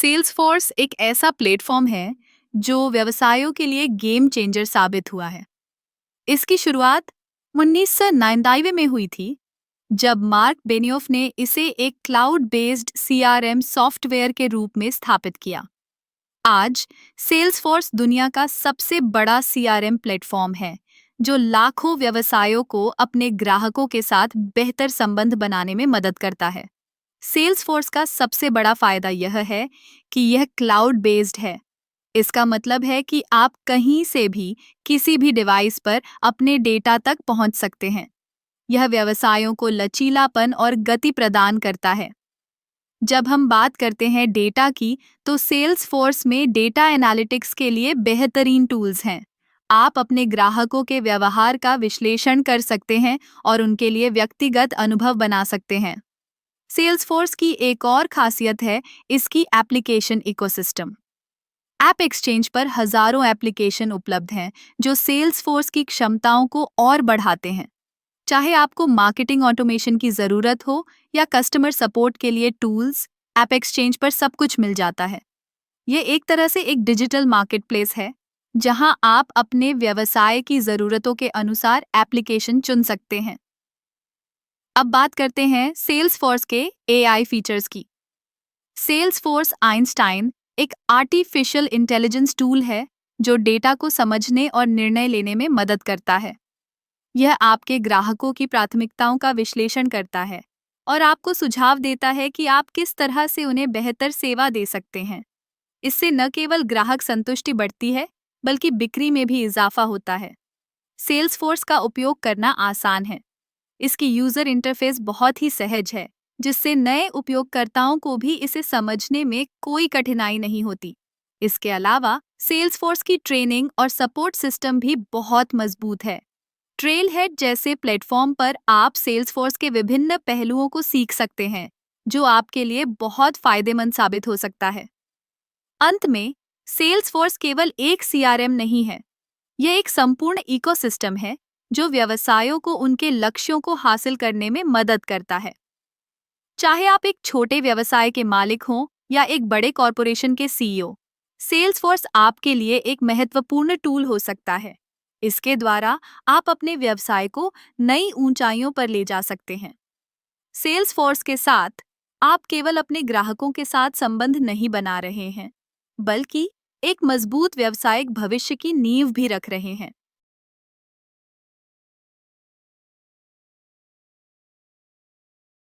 Salesforce एक ऐसा platform है जो व्यवसायों के लिए गेम चेंजर साबित हुआ है। इसकी शुरुआत 1999 में हुई थी, जब मार्क बेनियोफ ने इसे एक क्लाउड बेस्ड सीआरएम सॉफ्टवेयर के रूप में स्थापित किया। आज सेल्सफोर्स दुनिया का सबसे बड़ा सीआरएम प्लेटफॉर्म है, जो लाखों व्यवसायों को अपने ग्राहकों के साथ बेहतर संबंध बनाने में मदद करता है। सेल्सफोर्स का सबसे बड़ा फायदा यह है कि यह क्लाउड बेस्ड है। इसका मतलब है कि आप कहीं से भी किसी भी डिवाइस पर अपने डेटा तक पहुंच सकते हैं। यह व्यवसायों को लचीलापन और गति प्रदान करता है। जब हम बात करते हैं डेटा की, तो सेल्सफोर्स में डेटा एनालिटिक्स के लिए बेहतरीन टूल्स हैं। आप अपने ग्राहकों के व्यवहार का विश्लेषण कर सकते हैं और उनके लिए व्यक्तिगत अनुभव बना सकते हैं। सेल्सफोर्स की एक और खासियत है इसकी एप्लीकेशन इकोसिस्टम। ऐप एक्सचेंज पर हजारों एप्लीकेशन उपलब्ध हैं जो सेल्सफोर्स की क्षमताओं को और बढ़ाते हैं। चाहे आपको मार्केटिंग ऑटोमेशन की ज़रूरत हो या कस्टमर सपोर्ट के लिए टूल्स, ऐप एक्सचेंज पर सब कुछ मिल जाता है। ये एक तरह से एक डिजिटल मार्केटप्लेस है, जहां आप अपने व्यवसाय की ज़रूरतों के अनुसार एप्लीकेशन चुन सकते हैं। अब बात करते हैं सेल्सफोर्स के एआई फीचर्स की। सेल्सफोर्स आइंस्टाइन एक आर्टिफिशियल इंटेलिजेंस टूल है जो डेटा को समझने और निर्णय लेने में मदद करता है। यह आपके ग्राहकों की प्राथमिकताओं का विश्लेषण करता है और आपको सुझाव देता है कि आप किस तरह से उन्हें बेहतर सेवा दे सकते हैं। इससे न केवल ग्राहक संतुष्टि बढ़ती है, बल्कि बिक्री में भी इजाफा होता है। सेल्सफोर्स का उपयोग करना आसान है। इसकी यूजर इंटरफेस बहुत ही सहज है, जिससे नए उपयोगकर्ताओं को भी इसे समझने में कोई कठिनाई नहीं होती। इसके अलावा सेल्सफोर्स की ट्रेनिंग और सपोर्ट सिस्टम भी बहुत मजबूत है। ट्रेलहेड जैसे प्लेटफॉर्म पर आप सेल्सफोर्स के विभिन्न पहलुओं को सीख सकते हैं, जो आपके लिए बहुत फायदेमंद साबित हो सकता है। अंत में, सेल्सफोर्स केवल एक सीआरएम नहीं है। यह एक संपूर्ण इकोसिस्टम है जो व्यवसायों को उनके लक्ष्यों को हासिल करने में मदद करता है। चाहे आप एक छोटे व्यवसाय के मालिक हों या एक बड़े कॉरपोरेशन के सीईओ, सेल्सफोर्स आपके लिए एक महत्वपूर्ण टूल हो सकता है। इसके द्वारा आप अपने व्यवसाय को नई ऊंचाइयों पर ले जा सकते हैं। सेल्सफोर्स के साथ आप केवल अपने ग्राहकों के साथ संबंध नहीं बना रहे हैं, बल्कि एक मजबूत व्यावसायिक भविष्य की नींव भी रख रहे हैं।